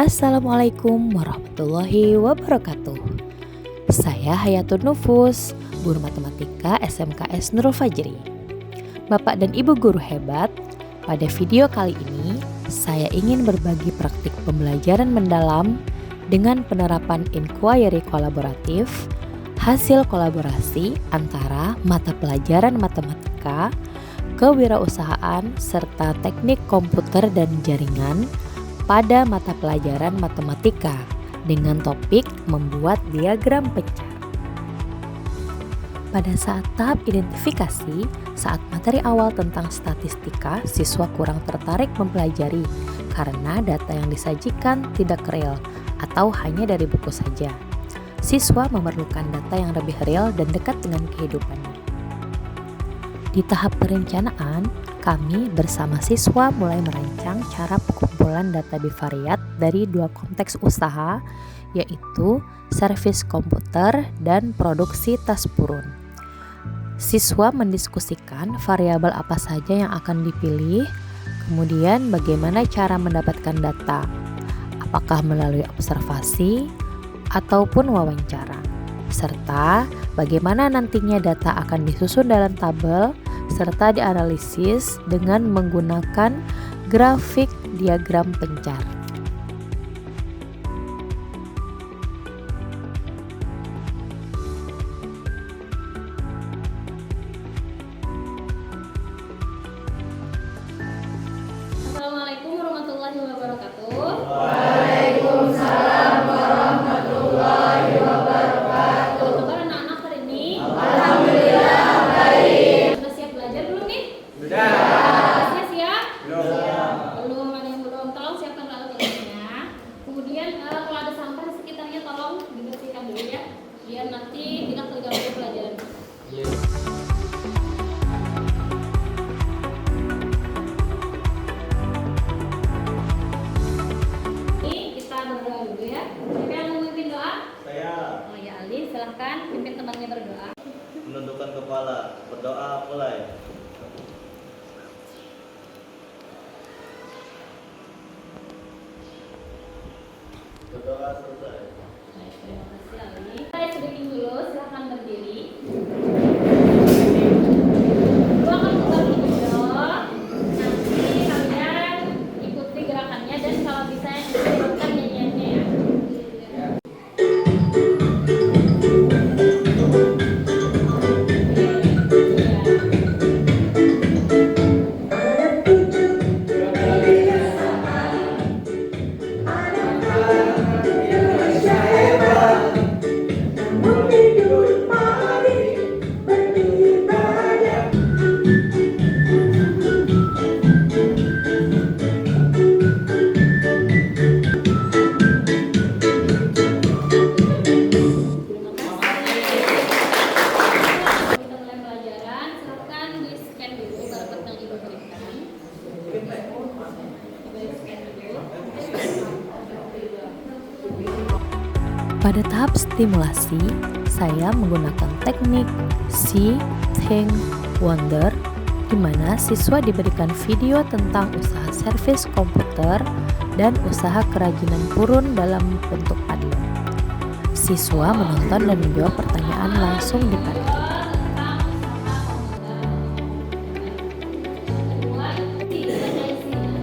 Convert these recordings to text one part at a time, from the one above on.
Assalamualaikum warahmatullahi wabarakatuh. Saya Hayatun Nufus, guru matematika SMKS Nurul Fajri. Bapak dan Ibu guru hebat, pada video kali ini saya ingin berbagi praktik pembelajaran mendalam dengan penerapan inquiry kolaboratif, hasil kolaborasi antara mata pelajaran matematika, kewirausahaan, serta teknik komputer dan jaringan pada mata pelajaran matematika dengan topik membuat diagram pencar. Pada saat tahap identifikasi, saat materi awal tentang statistika, siswa kurang tertarik mempelajari karena data yang disajikan tidak real atau hanya dari buku saja. Siswa memerlukan data yang lebih real dan dekat dengan kehidupannya. Di tahap perencanaan, kami bersama siswa mulai merancang cara pengumpulan data bivariat dari dua konteks usaha, yaitu servis komputer dan produksi tas purun. Siswa mendiskusikan variabel apa saja yang akan dipilih, kemudian bagaimana cara mendapatkan data, apakah melalui observasi ataupun wawancara, serta bagaimana nantinya data akan disusun dalam tabel serta dianalisis dengan menggunakan grafik diagram pencar. Assalamualaikum warahmatullahi wabarakatuh. Waalaikumsalam warahmatullahi wabarakatuh. Apa kabar anak-anak hari ini? Alhamdulillah baik. Sudah siap belajar belum nih? Sudah. Kelasnya siap? Belum. Belum, ada yang belum. Tolong siapkan alat tulisnya. Kemudian kalau ada sampah di sekitarnya tolong dibersihkan dulu ya, biar nanti tidak terganggu pelajaran. Ini kita berdoa dulu ya. Siapa yang mau memimpin doa? Saya Oh ya, Ali, silahkan pimpin temannya berdoa. menundukkan kepala, berdoa mulai. Berdoa selesai. Baik, terima kasih Ali. Saya sedikit dulu, silahkan berdiri. Gua akan berbagi video. Nanti kalian ikuti gerakannya dan kalau bisa yang dilakukan nyanyiannya ya. Kita mulai pelajaran, silahkan di scan dulu barcode yang ibu berikan. Di scan dulu. Pada tahap stimulasi, saya menggunakan teknik See, Think, Wonder, di mana siswa diberikan video tentang usaha servis komputer dan usaha kerajinan purun dalam bentuk paduan. Siswa menonton dan menjawab pertanyaan langsung di panel.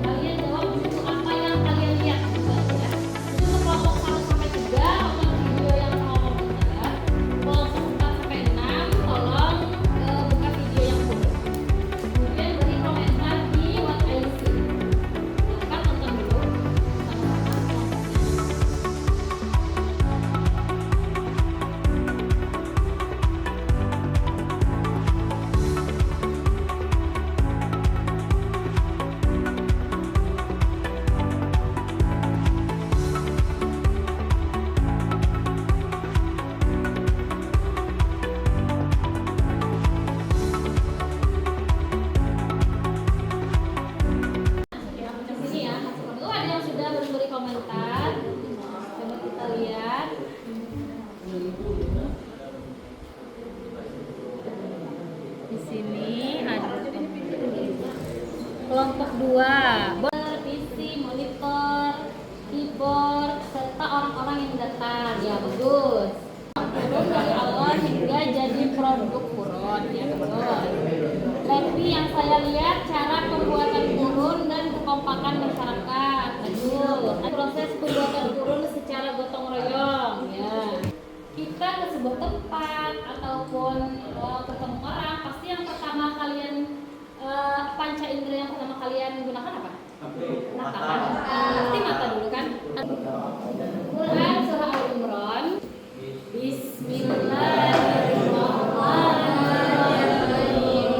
Kalian jawab untuk apa yang kalian lihat ya. Untuk kelompok 1 sampai 3 nonton video yang sama komputer. Kelompok 4 sampai 6 tolong buka video yang full. Kemudian beri komentar di what I see. Silakan nonton dulu sama-sama kelompoknya. datang. Ya, bagus. Turun dari awal hingga jadi produk buron. Ya, betul. Tapi yang saya lihat cara pembuatan burun dan kekompakan masyarakat. Betul. Proses pembuatan burun secara gotong royong. Ya. Kita ke sebuah tempat ataupun ketemu orang, pasti yang pertama kalian panca indera yang pertama kalian gunakan apa? Mata kan? Pasti mata dulu kan? Quran surah Al-Imran. Bismillahirrahmanirrahim.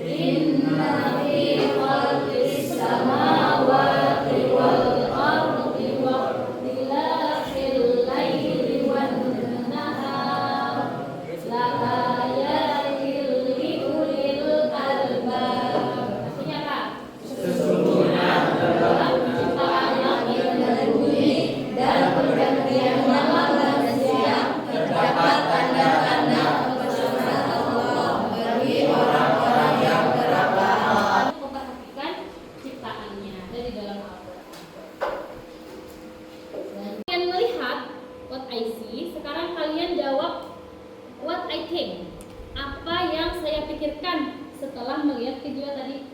Inna fi khalqis samawati wal ardi wa ikhtilafil laili wan nahar la ayatin li ulil albab. Artinya apa? Sesungguhnya dalam penciptaan langit dan bumi dan pergantian malam dan siang terdapat tanda-tanda kebesaran Allah bagi orang-orang yang berakal. Memperhatikan ciptaannya dari dalam Al-Quran. Dan kalian melihat what I see, sekarang kalian jawab what I think. Apa yang saya pikirkan setelah melihat video tadi?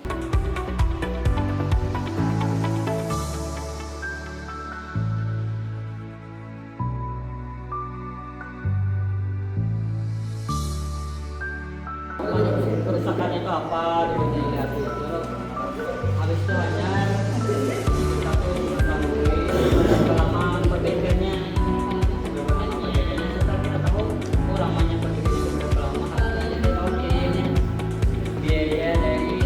Kerusakannya itu apa gitu dilihat dulu. Habis itu hanya satu mengetahui lama perbedanya. Setelah kita tahu lamanya perbedaan itu berapa lama, kita tahu biaya dari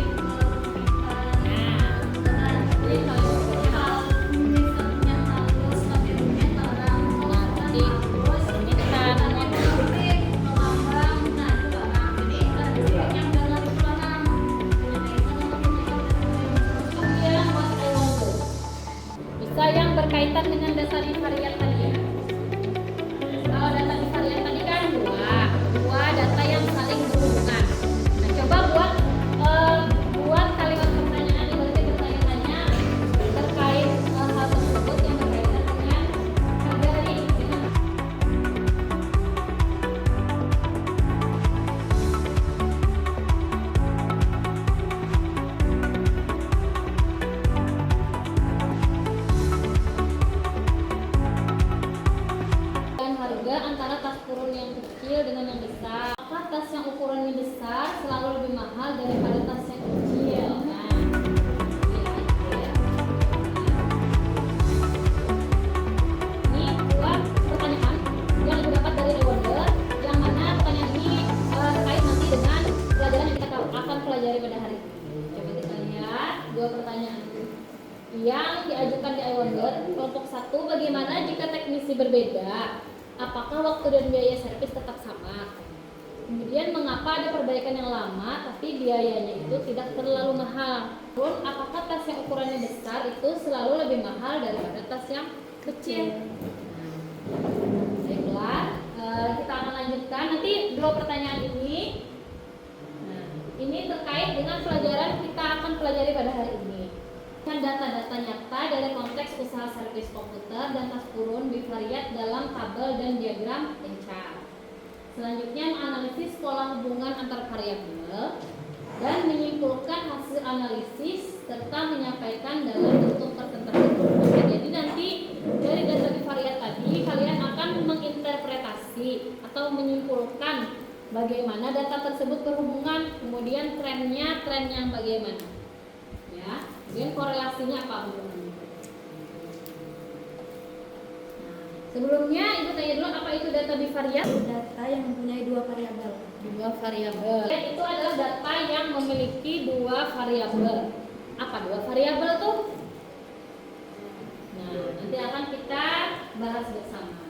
bisa yang berkaitan dengan data divariat tadi ya. Kalau data divariat tadi kan dua data yang saling berhubungan. Nah, coba buat kalimat pertanyaan yang berarti bertanya-tanya terkait hal tersebut yang berkaitan dengan harga tadi. Dan harga antara tas kurun yang kecil dengan yang besar. Apakah tas yang ukurannya besar selalu lebih mahal daripada tas yang kecil? Nah, ini dua pertanyaan yang aku dapat dari Ewonder, yang mana pertanyaan ini terkait nanti dengan pelajaran yang kita akan pelajari pada hari ini. Coba kita lihat dua pertanyaan yang diajukan di iWonder. Kelompok 1, bagaimana jika teknisi berbeda? Apakah waktu dan biaya servis tetap sama? Kemudian mengapa ada perbaikan yang lama tapi biayanya itu tidak terlalu mahal? Terus apakah tas yang ukurannya besar itu selalu lebih mahal daripada tas yang kecil? Baiklah, kita akan lanjutkan nanti dua pertanyaan ini. Nah, ini terkait dengan pelajaran kita akan pelajari pada hari ini. Data-data nyata dari konteks usaha servis komputer dan tas kurun bivariat dalam tabel dan diagram chart. Selanjutnya menganalisis pola hubungan antar variabel dan menyimpulkan hasil analisis serta menyampaikan dalam bentuk presentasi. Jadi nanti dari data bivariat tadi kalian akan menginterpretasi atau menyimpulkan bagaimana data tersebut berhubungan, kemudian tren yang bagaimana. Ya. Kemudian korelasinya apa hubungannya? Sebelumnya Ibu tanya dulu apa itu data bivariat? Data yang mempunyai dua variabel. Dua variabel. Itu adalah data yang memiliki dua variabel. Apa dua variabel tuh? Nah, nanti akan kita bahas bersama.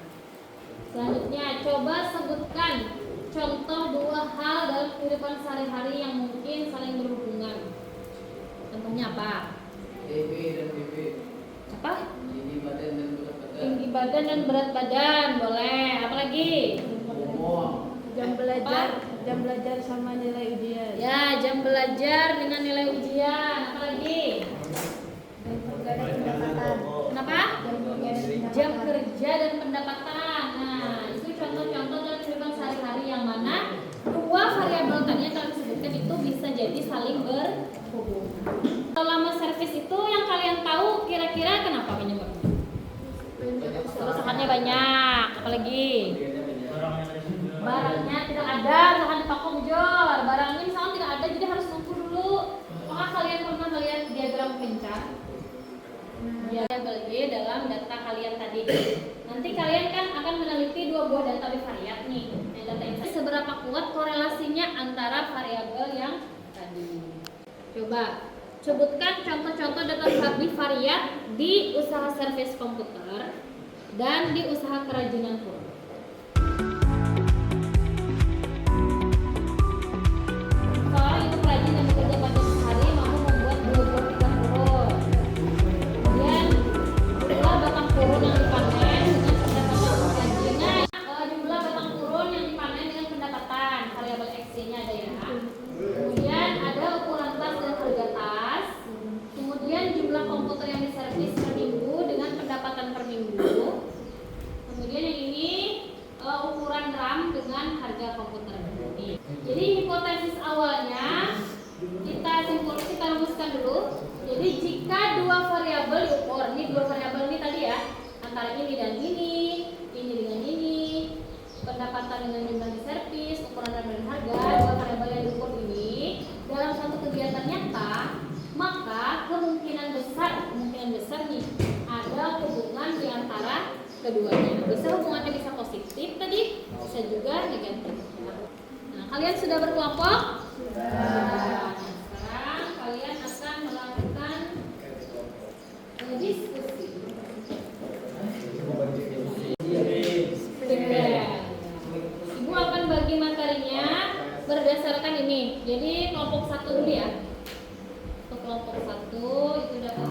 Selanjutnya coba sebutkan contoh dua hal dalam kehidupan sehari-hari yang mungkin saling berhubungan. Contohnya apa? DB dan BB. Apa? Tinggi badan dan berat badan. Tinggi badan dan berat badan, boleh. Apa lagi? Jam belajar sama nilai ujian. Ya, jam belajar dengan nilai ujian. Apa lagi? Dan harga dan pendapatan. Kenapa? Dan harga dan Jam pendapatan. kerja kerja dan pendapatan. Nah, itu contoh-contoh dalam kehidupan sehari-hari yang mana dua variabel tadi yang kalian sebutkan itu bisa jadi saling berhubungan. Selama servis itu yang kalian tahu kira-kira kenapa penyebabnya? Kerusakannya banyak, apalagi barangnya tidak ada, misalkan di toko bujur, barangnya misalkan tidak ada, jadi harus nunggu dulu. Apakah kalian pernah melihat diagram pencar? Variabel Y dalam data kalian tadi. Nanti kalian kan akan meneliti dua buah data bivariat nih. Data ini seberapa kuat korelasinya antara variabel yang tadi? Coba sebutkan contoh-contoh data bivariat di usaha servis komputer dan di usaha kerajinan kurung. Seorang itu perajin dan bekerja pada sehari mampu membuat 2 buah ikan kurun. Kemudian jumlah batang kurun yang dipanen dengan pendapatan gajinya, jumlah batang kurun yang dipanen dengan pendapatan variabel X-nya ada ya. Kemudian ada ukuran tas dan harga tas. Kemudian jumlah komputer yang diservis per minggu dengan pendapatan per minggu. Kemudian yang ini ukuran RAM dengan harga komputer. Jadi hipotesis awalnya kita rumuskan dulu. Jadi jika dua variabel diukur, ini dua variabel ini tadi ya, antara ini dan ini dengan ini, pendapatan dengan jumlah di servis, ukuran RAM dan harga, dua variabel yang diukur ini dalam satu kegiatan nyata, maka kemungkinan besar nih ada hubungan di antara keduanya. Bisa hubungannya bisa positif tadi, bisa juga negatif. Nah, kalian sudah berkelompok? Nah, sekarang kalian akan melakukan diskusi. Ibu akan bagi materinya berdasarkan ini. Jadi kelompok 1 dulu ya. Untuk kelompok 1 itu dapat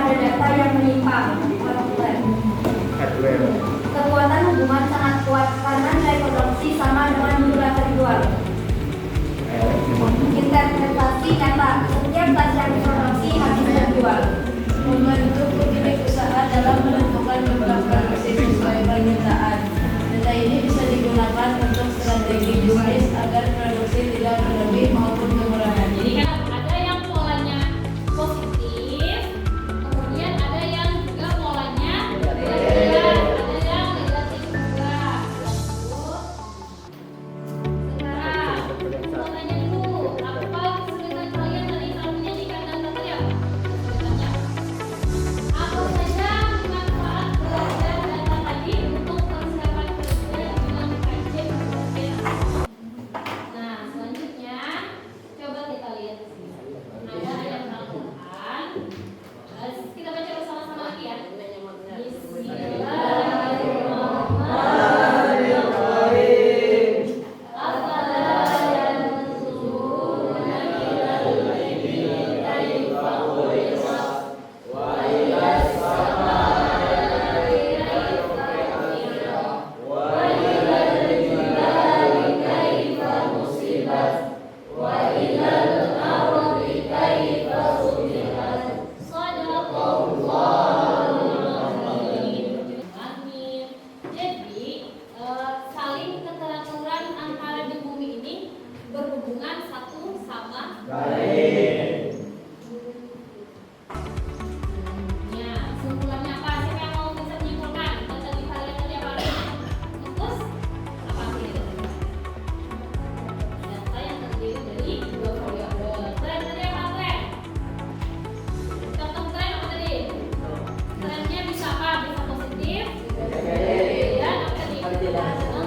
pada data yang menyimpang. Hardware. Kekuatan hubungan sangat kuat karena nilai produksi sama dengan jumlah terjual. Interpretasi nyata, setiap tas yang diproduksi habis terjual. Membantu pemilik usaha dalam menentukan jumlah produksi sesuai permintaan. Data ini bisa digunakan untuk strategi bisnis agar produksi tidak berlebih maupun kekurangan. Jadi kan ada yang polanya positif, kemudian ada yang juga polanya negatif, ada yang negatif juga. Sekarang mau tanya dulu, apa kesulitan kalian tadi saat menyajikan data tadi apa? Kesulitannya apa saja manfaat belajar data tadi untuk persiapan kerja dengan kajian berbeda? Nah, selanjutnya coba kita lihat di sini. Ada ayat Al-Quran. Kita baca bersama-sama lagi ya. Bismillahirrahmanirrahim. Afala yanzuruna ilal ibili kaifa khuliqat wa ilas samai kaifa rufi'at wa ilal jibali kaifa nusibat wa ilal ardi kaifa sutihat. Shadaqallahul azim. Amin. Jadi saling keteraturan antara di bumi ini berhubungan satu sama Baik. ya. Kesimpulannya apa? Siapa yang mau bisa menyimpulkan? Dan tadi kalian tadi apa? Terus apa artinya? Data yang terdiri dari dua variabel. Tren tadi apa tren? Contoh tren apa tadi? Trennya bisa apa? Bisa positif, dan apa tadi? Tidak ada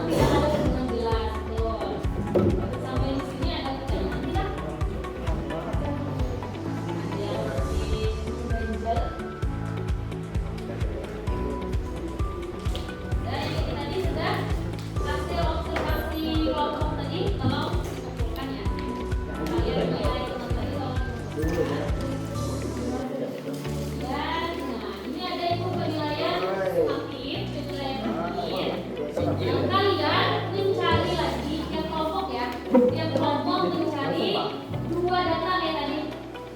hubungan jelas. Tuh. Sampai di sini ada pertanyaan tidak? Ada yang masih ganjel? Dan ini tadi sudah hasil observasi kelompok tadi, tolong dikumpulkan ya. Kalian nilai teman tadi tolong dikumpulkan. Dan nah ini ada info penilaian aktif, penilaian aktif. Yang kalian mencari lagi tiap kelompok ya. Tiap kelompok mencari dua data ya tadi.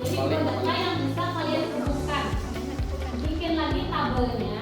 Jadi dua data yang bisa kalian hubungkan. Bikin lagi tabelnya.